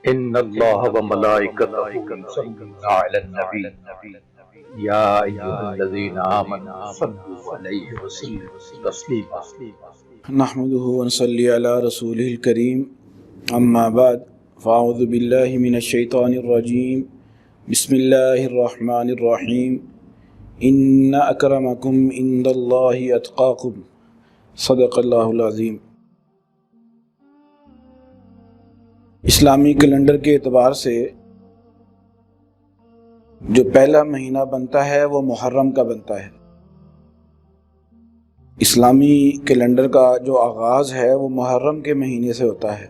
ان اللہ و ملائکتہ یصلون علی النبی یا ایھا الذین آمنوا صلوا علیہ وسلموا تسلیما۔ نحمده ونصلي على رسوله الكريم اما بعد فاعوذ بالله من الشیطان الرجیم بسم اللہ الرحمن الرحیم ان اکرمکم عند اللہ اتقاکم صدق اللہ العظیم۔ اسلامی کیلنڈر کے اعتبار سے جو پہلا مہینہ بنتا ہے وہ محرم کا بنتا ہے۔ اسلامی کیلنڈر کا جو آغاز ہے وہ محرم کے مہینے سے ہوتا ہے۔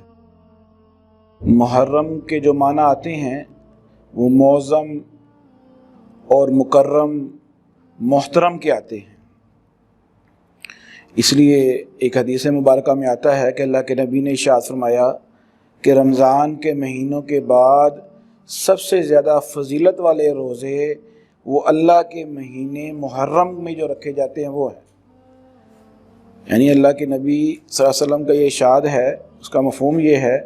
محرم کے جو معنی آتے ہیں وہ معظم اور مکرم محترم کے آتے ہیں۔ اس لیے ایک حدیث مبارکہ میں آتا ہے کہ اللہ کے نبی نے ارشاد فرمایا کہ رمضان کے مہینوں کے بعد سب سے زیادہ فضیلت والے روزے وہ اللہ کے مہینے محرم میں جو رکھے جاتے ہیں وہ ہیں۔ یعنی اللہ کے نبی صلی اللہ علیہ وسلم کا یہ ارشاد ہے، اس کا مفہوم یہ ہے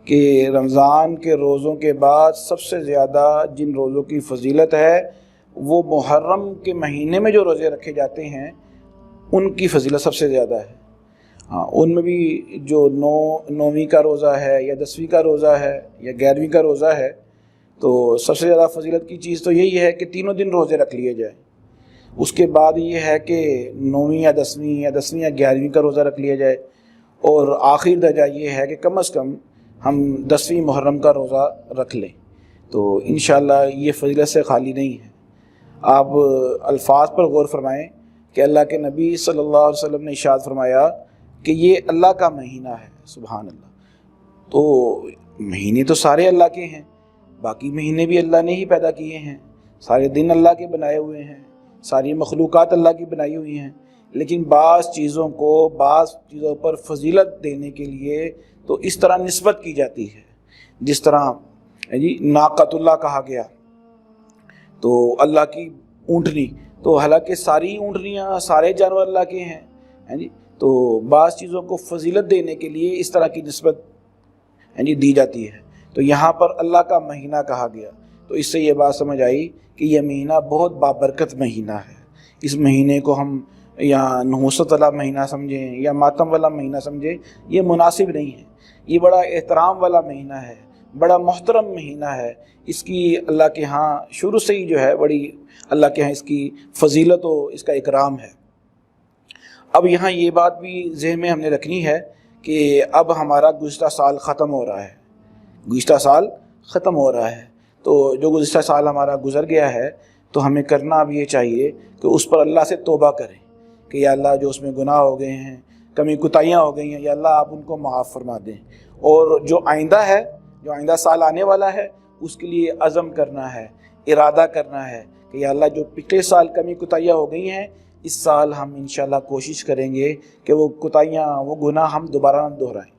کہ رمضان کے روزوں کے بعد سب سے زیادہ جن روزوں کی فضیلت ہے وہ محرم کے مہینے میں جو روزے رکھے جاتے ہیں ان کی فضیلت سب سے زیادہ ہے۔ ہاں، ان میں بھی جو نویں کا روزہ ہے یا 10ویں کا روزہ ہے یا 11ویں کا روزہ ہے تو سب سے زیادہ فضیلت کی چیز تو یہی ہے کہ تینوں دن روزے رکھ لیے جائیں۔ اس کے بعد یہ ہے کہ 9ویں یا 10ویں یا 10ویں یا 11ویں کا روزہ رکھ لیا جائے، اور آخری درجہ یہ ہے کہ کم از کم ہم 10ویں محرم کا روزہ رکھ لیں۔ تو انشاءاللہ یہ فضیلت سے خالی نہیں ہے۔ آپ الفاظ پر غور فرمائیں کہ اللہ کے نبی صلی اللہ علیہ وسلم نے ارشاد فرمایا کہ یہ اللہ کا مہینہ ہے۔ سبحان اللہ۔ تو مہینے تو سارے اللہ کے ہیں، باقی مہینے بھی اللہ نے ہی پیدا کیے ہیں، سارے دن اللہ کے بنائے ہوئے ہیں، ساری مخلوقات اللہ کی بنائی ہوئی ہیں، لیکن بعض چیزوں پر فضیلت دینے کے لیے تو اس طرح نسبت کی جاتی ہے، جس طرح ناقۃ اللہ کہا گیا تو اللہ کی اونٹنی، تو حالانکہ ساری اونٹنیاں سارے جانور اللہ کے ہیں، تو بعض چیزوں کو فضیلت دینے کے لیے اس طرح کی نسبت دی جاتی ہے۔ تو یہاں پر اللہ کا مہینہ کہا گیا، تو اس سے یہ بات سمجھ آئی کہ یہ مہینہ بہت بابرکت مہینہ ہے۔ اس مہینے کو ہم یا نحوست والا مہینہ سمجھیں یا ماتم والا مہینہ سمجھیں، یہ مناسب نہیں ہے۔ یہ بڑا احترام والا مہینہ ہے، بڑا محترم مہینہ ہے۔ اس کی اللہ کے ہاں شروع سے ہی جو ہے بڑی اللہ کے ہاں اس کی فضیلت و اس کا اکرام ہے۔ اب یہاں یہ بات بھی ذہن میں ہم نے رکھنی ہے کہ اب ہمارا گزشتہ سال ختم ہو رہا ہے، گزشتہ سال ختم ہو رہا ہے۔ تو جو گزشتہ سال ہمارا گزر گیا ہے تو ہمیں کرنا اب یہ چاہیے کہ اس پر اللہ سے توبہ کریں کہ یا اللہ جو اس میں گناہ ہو گئے ہیں، کمی کوتاہیاں ہو گئی ہیں، یا اللہ آپ ان کو معاف فرما دیں، اور جو آئندہ سال آنے والا ہے اس کے لیے عزم کرنا ہے، ارادہ کرنا ہے کہ یا اللہ جو پچھلے سال کمی کوتاہیاں ہو گئی ہیں اس سال ہم انشاءاللہ کوشش کریں گے کہ وہ کوتاہیاں، وہ گناہ ہم دوبارہ نہ دہرائیں۔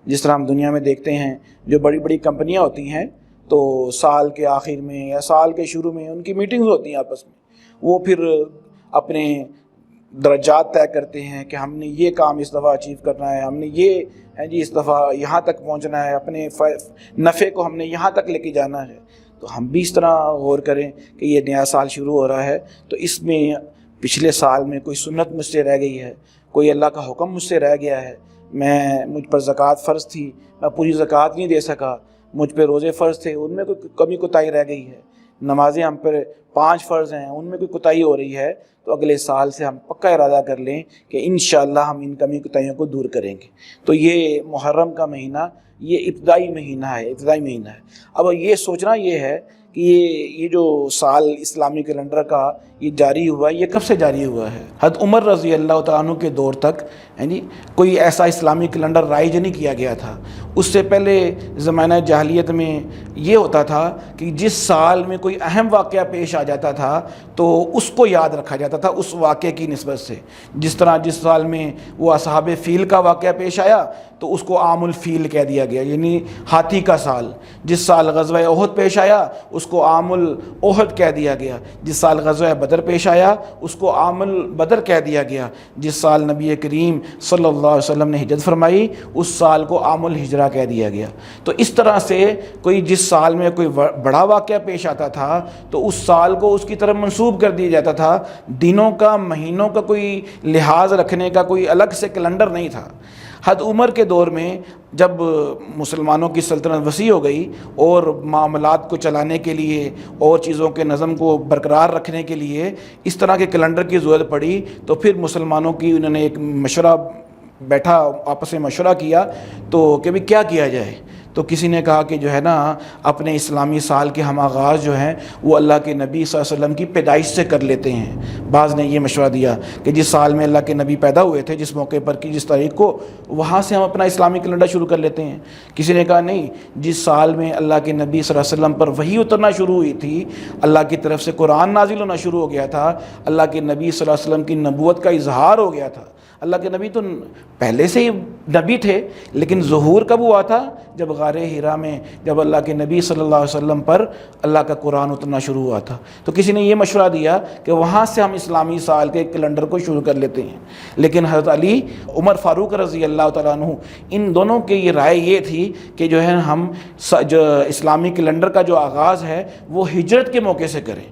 جس طرح ہم دنیا میں دیکھتے ہیں جو بڑی بڑی کمپنیاں ہوتی ہیں تو سال کے آخر میں یا سال کے شروع میں ان کی میٹنگز ہوتی ہیں آپس میں، وہ پھر اپنے درجات طے کرتے ہیں کہ ہم نے یہ کام اس دفعہ اچیو کرنا ہے، ہم نے یہ اس دفعہ یہاں تک پہنچنا ہے، اپنے نفع کو ہم نے یہاں تک لے کے جانا ہے۔ تو ہم بھی اس طرح غور کریں کہ یہ نیا سال شروع ہو رہا ہے تو اس میں پچھلے سال میں کوئی سنت مجھ سے رہ گئی ہے، کوئی اللہ کا حکم مجھ سے رہ گیا ہے، مجھ پر زکوٰۃ فرض تھی، میں پوری زکوٰۃ نہیں دے سکا، مجھ پہ روزے فرض تھے، ان میں کوئی کمی کوتاہی رہ گئی ہے، نمازیں ہم پر 5 فرض ہیں ان میں کوئی کوتاہی ہو رہی ہے، تو اگلے سال سے ہم پکا ارادہ کر لیں کہ انشاءاللہ ہم ان کمی کوتاہیوں کو دور کریں گے۔ تو یہ محرم کا مہینہ یہ ابتدائی مہینہ ہے۔ اب یہ سوچنا یہ ہے کہ یہ جو سال اسلامی کیلنڈر کا یہ جاری ہوا، یہ کب سے جاری ہوا ہے؟ حضرت عمر رضی اللہ تعالیٰ عنہ کے دور تک کوئی ایسا اسلامی کیلنڈر رائج نہیں کیا گیا تھا۔ اس سے پہلے زمانہ جاہلیت میں یہ ہوتا تھا کہ جس سال میں کوئی اہم واقعہ پیش آ جاتا تھا تو اس کو یاد رکھا جاتا تھا اس واقعے کی نسبت سے۔ جس طرح جس سال میں وہ اصحاب فیل کا واقعہ پیش آیا تو اس کو عام الفیل کہہ دیا گیا، یعنی ہاتھی کا سال۔ جس سال غزوہ احد پیش آیا اس کو عام الاحد کہہ دیا گیا، جس سال غزوہ بدر پیش آیا اس کو عام البدر کہہ دیا گیا، جس سال نبی کریم صلی اللہ علیہ وسلم نے ہجرت فرمائی اس سال کو عام الہجرہ وغیرہ کہہ دیا گیا۔ تو اس طرح سے کوئی جس سال میں کوئی بڑا واقعہ پیش آتا تھا تو اس سال کو اس کی طرف منسوب کر دیا جاتا تھا، دنوں کا مہینوں کا کوئی لحاظ رکھنے کا کوئی الگ سے کیلنڈر نہیں تھا۔ حضرت عمر کے دور میں جب مسلمانوں کی سلطنت وسیع ہو گئی اور معاملات کو چلانے کے لیے اور چیزوں کے نظم کو برقرار رکھنے کے لیے اس طرح کے کیلنڈر کی ضرورت پڑی، تو پھر مسلمانوں کی انہوں نے ایک مشورہ بیٹھا، آپس میں مشورہ کیا تو کہ بھی کیا کیا جائے۔ تو کسی نے کہا کہ جو ہے نا اپنے اسلامی سال کے ہم آغاز جو ہیں وہ اللہ کے نبی صلی اللہ علیہ وسلم کی پیدائش سے کر لیتے ہیں۔ بعض نے یہ مشورہ دیا کہ جس سال میں اللہ کے نبی پیدا ہوئے تھے، جس موقع پر کی جس تاریخ کو، وہاں سے ہم اپنا اسلامی کیلنڈر شروع کر لیتے ہیں۔ کسی نے کہا نہیں، جس سال میں اللہ کے نبی صلی اللہ علیہ وسلم پر وحی اترنا شروع ہوئی تھی، اللہ کی طرف سے قرآن نازل ہونا شروع ہو گیا تھا، اللہ کے نبی صلی اللہ علیہ وسلم کی نبوت کا اظہار ہو گیا تھا۔ اللہ کے نبی تو پہلے سے ہی نبی تھے، لیکن ظہور کب ہوا تھا؟ جب غار حرا میں جب اللہ کے نبی صلی اللہ علیہ وسلم پر اللہ کا قرآن اترنا شروع ہوا تھا۔ تو کسی نے یہ مشورہ دیا کہ وہاں سے ہم اسلامی سال کے کیلنڈر کو شروع کر لیتے ہیں، لیکن حضرت علی، عمر فاروق رضی اللہ تعالیٰ عنہ، ان دونوں کی یہ رائے یہ تھی کہ جو ہے ہم جو اسلامی کیلنڈر کا جو آغاز ہے وہ ہجرت کے موقع سے کریں۔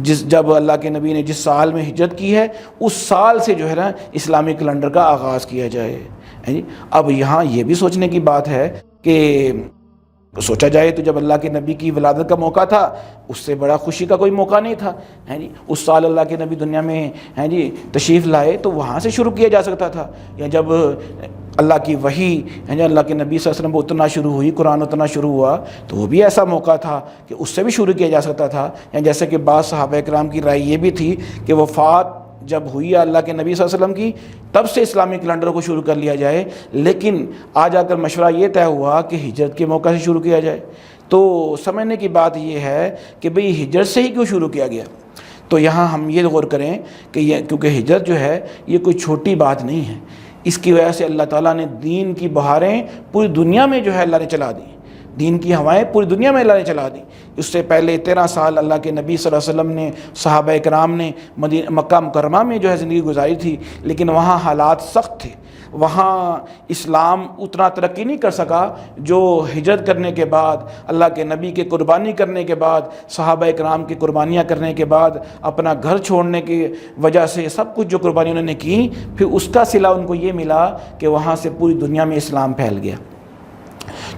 جب اللہ کے نبی نے جس سال میں ہجرت کی ہے اس سال سے جو ہے نا اسلامی کیلنڈر کا آغاز کیا جائے۔ اب یہاں یہ بھی سوچنے کی بات ہے کہ سوچا جائے تو جب اللہ کے نبی کی ولادت کا موقع تھا اس سے بڑا خوشی کا کوئی موقع نہیں تھا، اس سال اللہ کے نبی دنیا میں تشریف لائے تو وہاں سے شروع کیا جا سکتا تھا، یا جب اللہ کی وحی اللہ کے نبی صلی اللہ علیہ وسلم کو اترنا شروع ہوئی، قرآن اترنا شروع ہوا تو وہ بھی ایسا موقع تھا کہ اس سے بھی شروع کیا جا سکتا تھا۔ جیسے کہ بعض صحابہ کرام کی رائے یہ بھی تھی کہ وفات جب ہوئی اللہ کے نبی صلی اللہ علیہ وسلم کی تب سے اسلامی کیلنڈر کو شروع کر لیا جائے، لیکن آج آ کر مشورہ یہ طے ہوا کہ ہجرت کے موقع سے شروع کیا جائے۔ تو سمجھنے کی بات یہ ہے کہ بھئی ہجرت سے ہی کیوں شروع کیا گیا؟ تو یہاں ہم یہ غور کریں کہ یہ کیونکہ ہجرت جو ہے یہ کوئی چھوٹی بات نہیں ہے، اس کی وجہ سے اللہ تعالیٰ نے دین کی بہاریں پوری دنیا میں جو ہے اللہ نے چلا دی، دین کی ہوائیں پوری دنیا میں اللہ نے چلا دی۔ اس سے پہلے 13 سال اللہ کے نبی صلی اللہ علیہ وسلم نے، صحابہ کرام نے مکہ مکرمہ میں جو ہے زندگی گزاری تھی، لیکن وہاں حالات سخت تھے، وہاں اسلام اتنا ترقی نہیں کر سکا جو ہجرت کرنے کے بعد، اللہ کے نبی کے قربانی کرنے کے بعد، صحابہ کرام کی قربانیاں کرنے کے بعد، اپنا گھر چھوڑنے کی وجہ سے سب کچھ جو قربانی انہوں نے کی، پھر اس کا صلہ ان کو یہ ملا کہ وہاں سے پوری دنیا میں اسلام پھیل گیا۔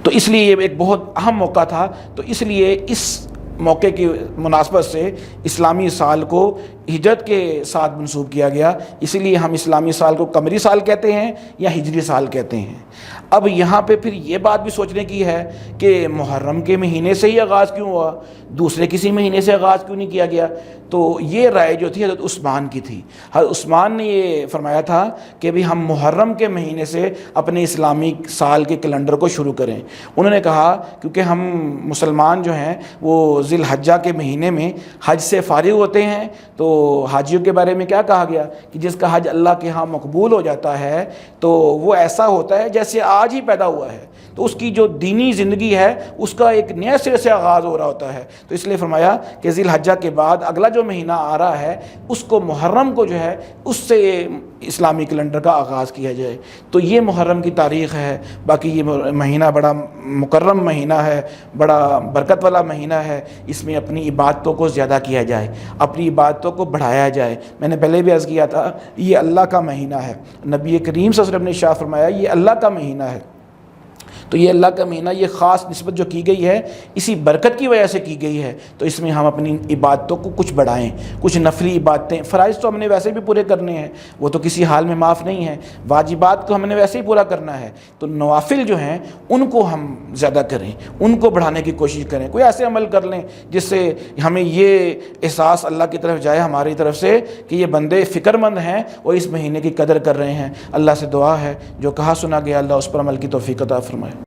تو اس لیے یہ ایک بہت اہم موقع تھا، تو اس لیے اس موقع کی مناسبت سے اسلامی سال کو ہجرت کے ساتھ منسوب کیا گیا، اسی لیے ہم اسلامی سال کو قمری سال کہتے ہیں یا ہجری سال کہتے ہیں۔ اب یہاں پہ پھر یہ بات بھی سوچنے کی ہے کہ محرم کے مہینے سے ہی آغاز کیوں ہوا، دوسرے کسی مہینے سے آغاز کیوں نہیں کیا گیا؟ تو یہ رائے جو تھی حضرت عثمان کی تھی۔ حضرت عثمان نے یہ فرمایا تھا کہ بھی ہم محرم کے مہینے سے اپنے اسلامی سال کے کیلنڈر کو شروع کریں۔ انہوں نے کہا کیونکہ ہم مسلمان جو ہیں وہ ذی الحجہ کے مہینے میں حج سے فارغ ہوتے ہیں، تو حاجیوں کے بارے میں کیا کہا گیا کہ جس کا حج اللہ کے ہاں مقبول ہو جاتا ہے تو وہ ایسا ہوتا ہے جیسے آج ہی پیدا ہوا ہے، تو اس کی جو دینی زندگی ہے اس کا ایک نیا سرے سے آغاز ہو رہا ہوتا ہے۔ تو اس لیے فرمایا کہ ذی الحجہ کے بعد اگلا جو مہینہ آ رہا ہے اس کو محرم کو جو ہے اس سے اسلامی کیلنڈر کا آغاز کیا جائے۔ تو یہ محرم کی تاریخ ہے۔ باقی یہ مہینہ بڑا مکرم مہینہ ہے، بڑا برکت والا مہینہ ہے، اس میں اپنی عبادتوں کو زیادہ کیا جائے، اپنی عبادتوں کو بڑھایا جائے۔ میں نے پہلے بھی عرض کیا تھا یہ اللہ کا مہینہ ہے، نبی کریم صلی اللہ علیہ وسلم نے ارشاد فرمایا یہ اللہ کا مہینہ ہے۔ تو یہ اللہ کا مہینہ، یہ خاص نسبت جو کی گئی ہے اسی برکت کی وجہ سے کی گئی ہے، تو اس میں ہم اپنی عبادتوں کو کچھ بڑھائیں، کچھ نفلی عبادتیں، فرائض تو ہم نے ویسے بھی پورے کرنے ہیں، وہ تو کسی حال میں معاف نہیں ہیں، واجبات کو ہم نے ویسے ہی پورا کرنا ہے، تو نوافل جو ہیں ان کو ہم زیادہ کریں، ان کو بڑھانے کی کوشش کریں، کوئی ایسے عمل کر لیں جس سے ہمیں یہ احساس اللہ کی طرف جائے ہماری طرف سے کہ یہ بندے فکر مند ہیں اور اس مہینے کی قدر کر رہے ہیں۔ اللہ سے دعا ہے جو کہا سنا گیا اللہ اس پر عمل کی توفیق عطا فرمائے۔